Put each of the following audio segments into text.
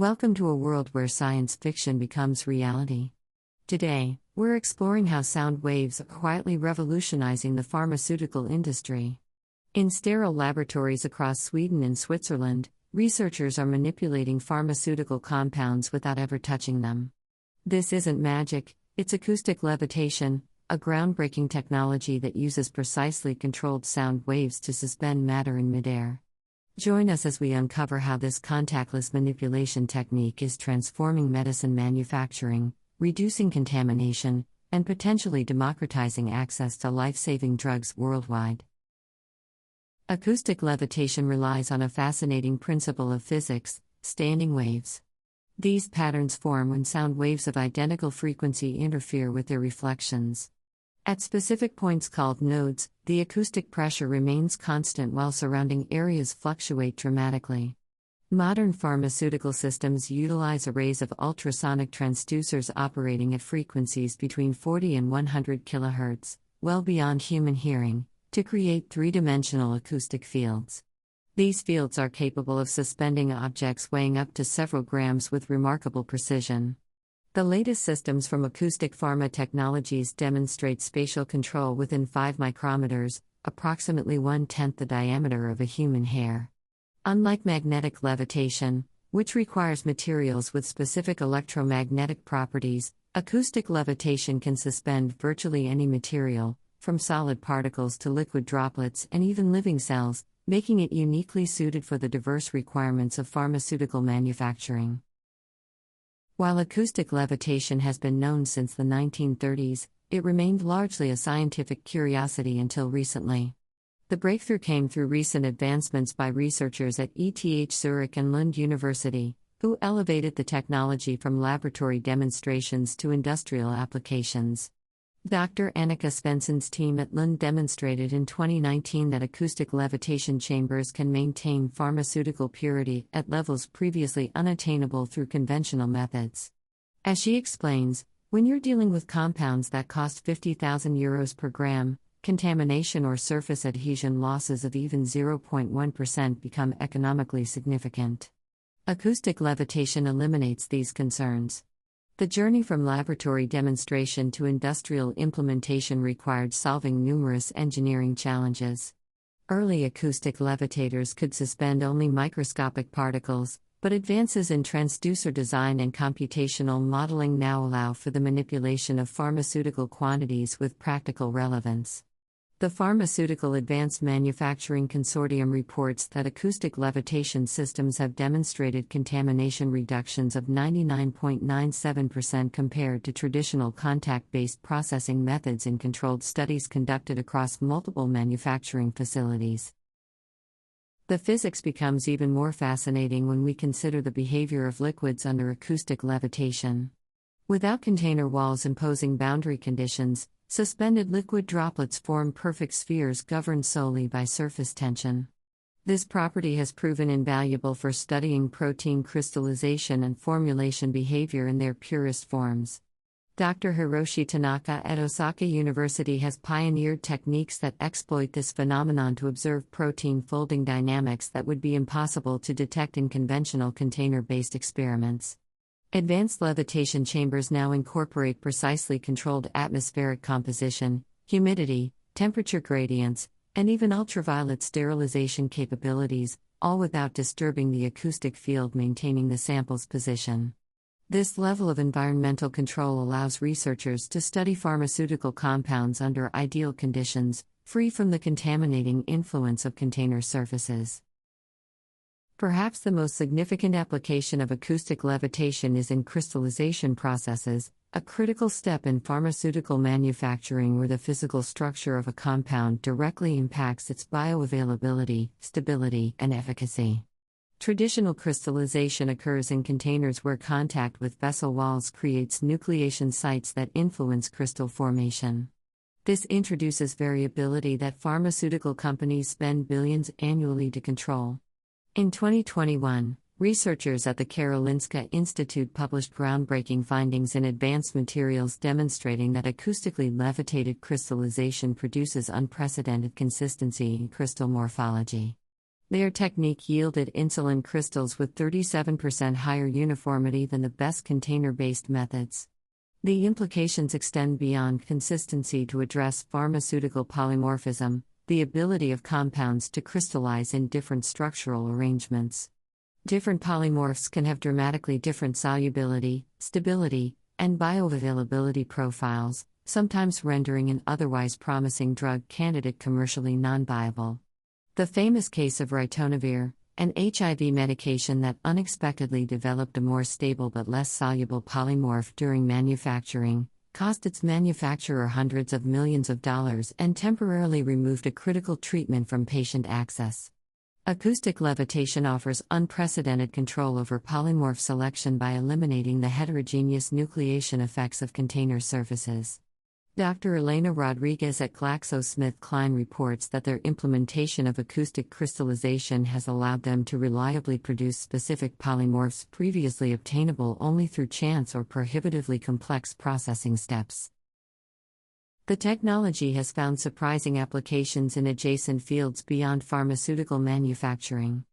Welcome to a world where science fiction becomes reality. Today, we're exploring how sound waves are quietly revolutionizing the pharmaceutical industry. In sterile laboratories across Sweden and Switzerland, researchers are manipulating pharmaceutical compounds without ever touching them. This isn't magic, it's acoustic levitation, a groundbreaking technology that uses precisely controlled sound waves to suspend matter in midair. Join us as we uncover how this contactless manipulation technique is transforming medicine manufacturing, reducing contamination, and potentially democratizing access to life-saving drugs worldwide. Acoustic levitation relies on a fascinating principle of physics: standing waves. These patterns form when sound waves of identical frequency interfere with their reflections. At specific points called nodes, the acoustic pressure remains constant while surrounding areas fluctuate dramatically. Modern pharmaceutical systems utilize arrays of ultrasonic transducers operating at frequencies between 40 and 100 kHz, well beyond human hearing, to create three-dimensional acoustic fields. These fields are capable of suspending objects weighing up to several grams with remarkable precision. The latest systems from Acoustic Pharma Technologies demonstrate spatial control within 5 micrometers, approximately 1/10 the diameter of a human hair. Unlike magnetic levitation, which requires materials with specific electromagnetic properties, acoustic levitation can suspend virtually any material, from solid particles to liquid droplets and even living cells, making it uniquely suited for the diverse requirements of pharmaceutical manufacturing. While acoustic levitation has been known since the 1930s, it remained largely a scientific curiosity until recently. The breakthrough came through recent advancements by researchers at ETH Zurich and Lund University, who elevated the technology from laboratory demonstrations to industrial applications. Dr. Annika Svensson's team at Lund demonstrated in 2019 that acoustic levitation chambers can maintain pharmaceutical purity at levels previously unattainable through conventional methods. As she explains, when you're dealing with compounds that cost €50,000 per gram, contamination or surface adhesion losses of even 0.1% become economically significant. Acoustic levitation eliminates these concerns. The journey from laboratory demonstration to industrial implementation required solving numerous engineering challenges. Early acoustic levitators could suspend only microscopic particles, but advances in transducer design and computational modeling now allow for the manipulation of pharmaceutical quantities with practical relevance. The Pharmaceutical Advanced Manufacturing Consortium reports that acoustic levitation systems have demonstrated contamination reductions of 99.97% compared to traditional contact-based processing methods in controlled studies conducted across multiple manufacturing facilities. The physics becomes even more fascinating when we consider the behavior of liquids under acoustic levitation. Without container walls imposing boundary conditions, suspended liquid droplets form perfect spheres governed solely by surface tension. This property has proven invaluable for studying protein crystallization and formulation behavior in their purest forms. Dr. Hiroshi Tanaka at Osaka University has pioneered techniques that exploit this phenomenon to observe protein folding dynamics that would be impossible to detect in conventional container-based experiments. Advanced levitation chambers now incorporate precisely controlled atmospheric composition, humidity, temperature gradients, and even ultraviolet sterilization capabilities, all without disturbing the acoustic field maintaining the sample's position. This level of environmental control allows researchers to study pharmaceutical compounds under ideal conditions, free from the contaminating influence of container surfaces. Perhaps the most significant application of acoustic levitation is in crystallization processes, a critical step in pharmaceutical manufacturing where the physical structure of a compound directly impacts its bioavailability, stability, and efficacy. Traditional crystallization occurs in containers where contact with vessel walls creates nucleation sites that influence crystal formation. This introduces variability that pharmaceutical companies spend billions annually to control. In 2021, researchers at the Karolinska Institute published groundbreaking findings in Advanced Materials demonstrating that acoustically levitated crystallization produces unprecedented consistency in crystal morphology. Their technique yielded insulin crystals with 37% higher uniformity than the best container-based methods. The implications extend beyond consistency to address pharmaceutical polymorphism, the ability of compounds to crystallize in different structural arrangements. Different polymorphs can have dramatically different solubility, stability, and bioavailability profiles, sometimes rendering an otherwise promising drug candidate commercially non-viable. The famous case of ritonavir, an HIV medication that unexpectedly developed a more stable but less soluble polymorph during manufacturing, cost its manufacturer hundreds of millions of dollars and temporarily removed a critical treatment from patient access. Acoustic levitation offers unprecedented control over polymorph selection by eliminating the heterogeneous nucleation effects of container surfaces. Dr. Elena Rodriguez at GlaxoSmithKline reports that their implementation of acoustic crystallization has allowed them to reliably produce specific polymorphs previously obtainable only through chance or prohibitively complex processing steps. The technology has found surprising applications in adjacent fields beyond pharmaceutical manufacturing.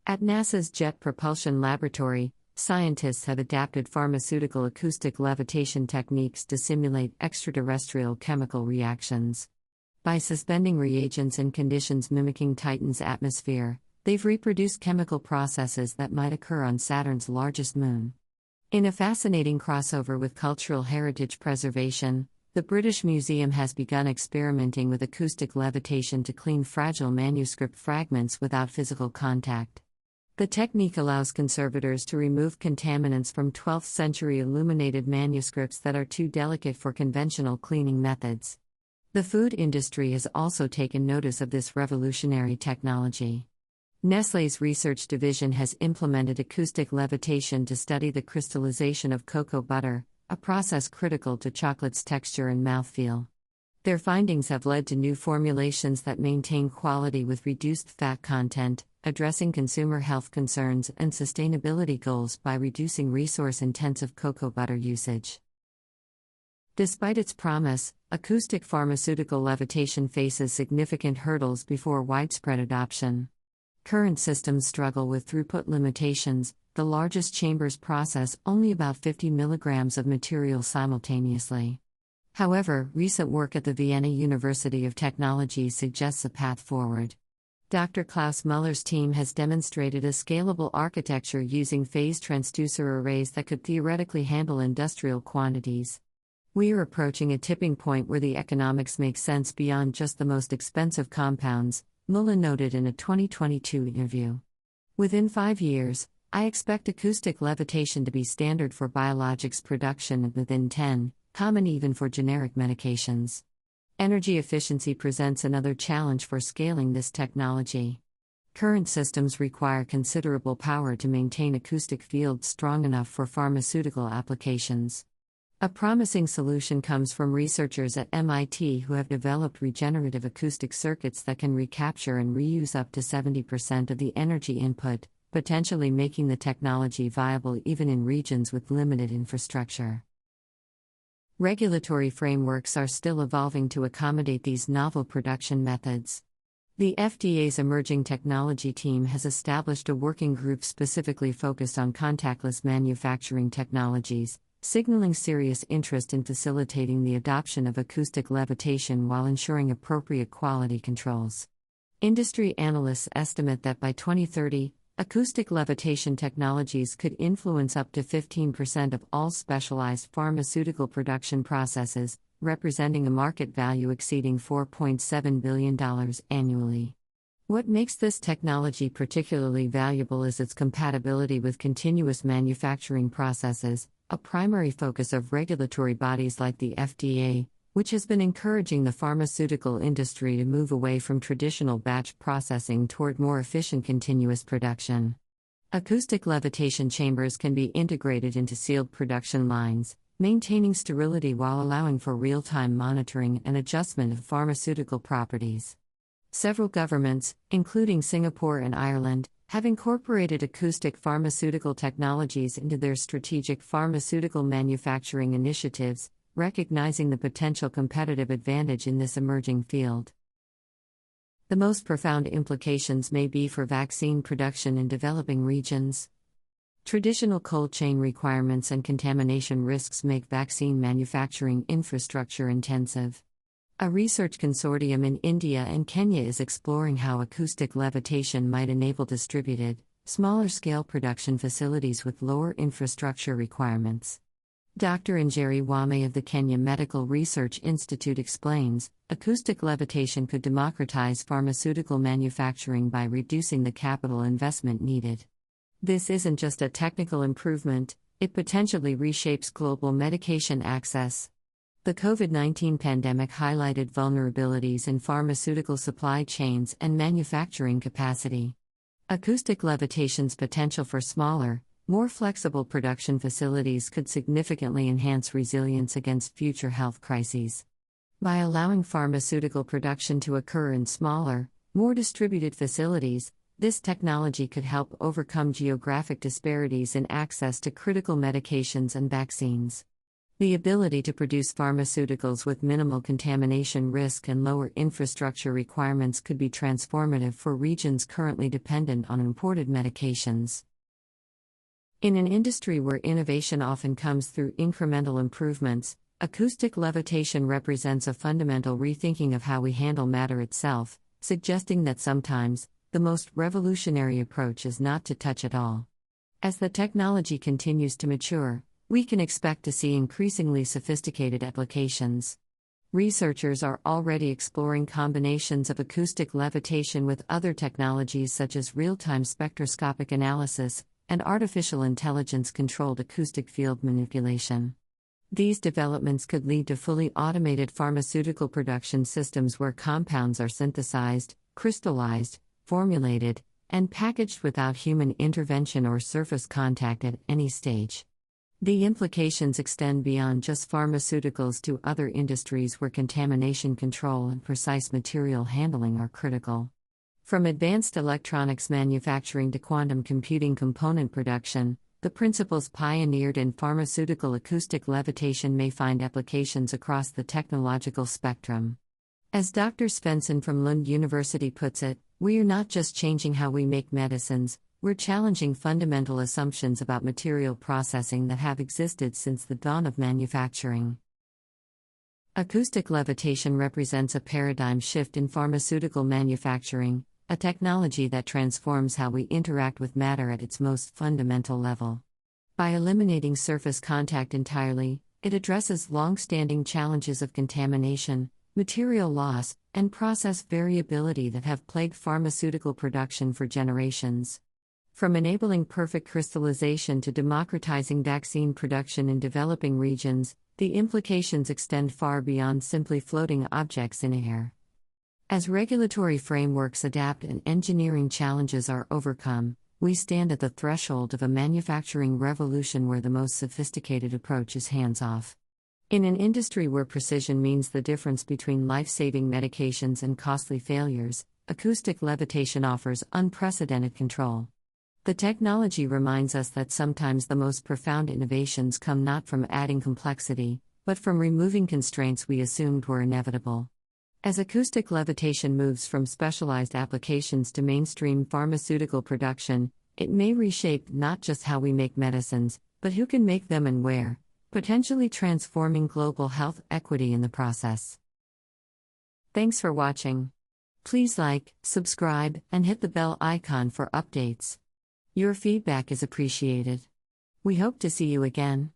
At NASA's Jet Propulsion Laboratory, scientists have adapted pharmaceutical acoustic levitation techniques to simulate extraterrestrial chemical reactions. By suspending reagents in conditions mimicking Titan's atmosphere, they've reproduced chemical processes that might occur on Saturn's largest moon. In a fascinating crossover with cultural heritage preservation, the British Museum has begun experimenting with acoustic levitation to clean fragile manuscript fragments without physical contact. The technique allows conservators to remove contaminants from 12th century illuminated manuscripts that are too delicate for conventional cleaning methods. The food industry has also taken notice of this revolutionary technology. Nestlé's research division has implemented acoustic levitation to study the crystallization of cocoa butter, a process critical to chocolate's texture and mouthfeel. Their findings have led to new formulations that maintain quality with reduced fat content, addressing consumer health concerns and sustainability goals by reducing resource-intensive cocoa butter usage. Despite its promise, acoustic pharmaceutical levitation faces significant hurdles before widespread adoption. Current systems struggle with throughput limitations. The largest chambers process only about 50 milligrams of material simultaneously. However, recent work at the Vienna University of Technology suggests a path forward. Dr. Klaus Muller's team has demonstrated a scalable architecture using phase transducer arrays that could theoretically handle industrial quantities. We are approaching a tipping point where the economics make sense beyond just the most expensive compounds, Muller noted in a 2022 interview. Within 5 years, I expect acoustic levitation to be standard for biologics production, and within 10, common even for generic medications. Energy efficiency presents another challenge for scaling this technology. Current systems require considerable power to maintain acoustic fields strong enough for pharmaceutical applications. A promising solution comes from researchers at MIT who have developed regenerative acoustic circuits that can recapture and reuse up to 70% of the energy input, potentially making the technology viable even in regions with limited infrastructure. Regulatory frameworks are still evolving to accommodate these novel production methods. The FDA's Emerging Technology Team has established a working group specifically focused on contactless manufacturing technologies, signaling serious interest in facilitating the adoption of acoustic levitation while ensuring appropriate quality controls. Industry analysts estimate that by 2030, acoustic levitation technologies could influence up to 15% of all specialized pharmaceutical production processes, representing a market value exceeding $4.7 billion annually. What makes this technology particularly valuable is its compatibility with continuous manufacturing processes, a primary focus of regulatory bodies like the FDA, which has been encouraging the pharmaceutical industry to move away from traditional batch processing toward more efficient continuous production. Acoustic levitation chambers can be integrated into sealed production lines, maintaining sterility while allowing for real-time monitoring and adjustment of pharmaceutical properties. Several governments, including Singapore and Ireland, have incorporated acoustic pharmaceutical technologies into their strategic pharmaceutical manufacturing initiatives, recognizing the potential competitive advantage in this emerging field. The most profound implications may be for vaccine production in developing regions. Traditional cold chain requirements and contamination risks make vaccine manufacturing infrastructure intensive. A research consortium in India and Kenya is exploring how acoustic levitation might enable distributed, smaller-scale production facilities with lower infrastructure requirements. Dr. Njeri Wame of the Kenya Medical Research Institute explains, acoustic levitation could democratize pharmaceutical manufacturing by reducing the capital investment needed. This isn't just a technical improvement, it potentially reshapes global medication access. The COVID-19 pandemic highlighted vulnerabilities in pharmaceutical supply chains and manufacturing capacity. Acoustic levitation's potential for smaller, more flexible production facilities could significantly enhance resilience against future health crises. By allowing pharmaceutical production to occur in smaller, more distributed facilities, this technology could help overcome geographic disparities in access to critical medications and vaccines. The ability to produce pharmaceuticals with minimal contamination risk and lower infrastructure requirements could be transformative for regions currently dependent on imported medications. In an industry where innovation often comes through incremental improvements, acoustic levitation represents a fundamental rethinking of how we handle matter itself, suggesting that sometimes, the most revolutionary approach is not to touch at all. As the technology continues to mature, we can expect to see increasingly sophisticated applications. Researchers are already exploring combinations of acoustic levitation with other technologies such as real-time spectroscopic analysis and artificial intelligence-controlled acoustic field manipulation. These developments could lead to fully automated pharmaceutical production systems where compounds are synthesized, crystallized, formulated, and packaged without human intervention or surface contact at any stage. The implications extend beyond just pharmaceuticals to other industries where contamination control and precise material handling are critical. From advanced electronics manufacturing to quantum computing component production, the principles pioneered in pharmaceutical acoustic levitation may find applications across the technological spectrum. As Dr. Svensson from Lund University puts it, we are not just changing how we make medicines, we're challenging fundamental assumptions about material processing that have existed since the dawn of manufacturing. Acoustic levitation represents a paradigm shift in pharmaceutical manufacturing, a technology that transforms how we interact with matter at its most fundamental level. By eliminating surface contact entirely, it addresses long-standing challenges of contamination, material loss, and process variability that have plagued pharmaceutical production for generations. From enabling perfect crystallization to democratizing vaccine production in developing regions, the implications extend far beyond simply floating objects in air. As regulatory frameworks adapt and engineering challenges are overcome, we stand at the threshold of a manufacturing revolution where the most sophisticated approach is hands-off. In an industry where precision means the difference between life-saving medications and costly failures, acoustic levitation offers unprecedented control. The technology reminds us that sometimes the most profound innovations come not from adding complexity, but from removing constraints we assumed were inevitable. As acoustic levitation moves from specialized applications to mainstream pharmaceutical production, it may reshape not just how we make medicines, but who can make them and where, potentially transforming global health equity in the process. Thanks for watching. Please like, subscribe, and hit the bell icon for updates. Your feedback is appreciated. We hope to see you again.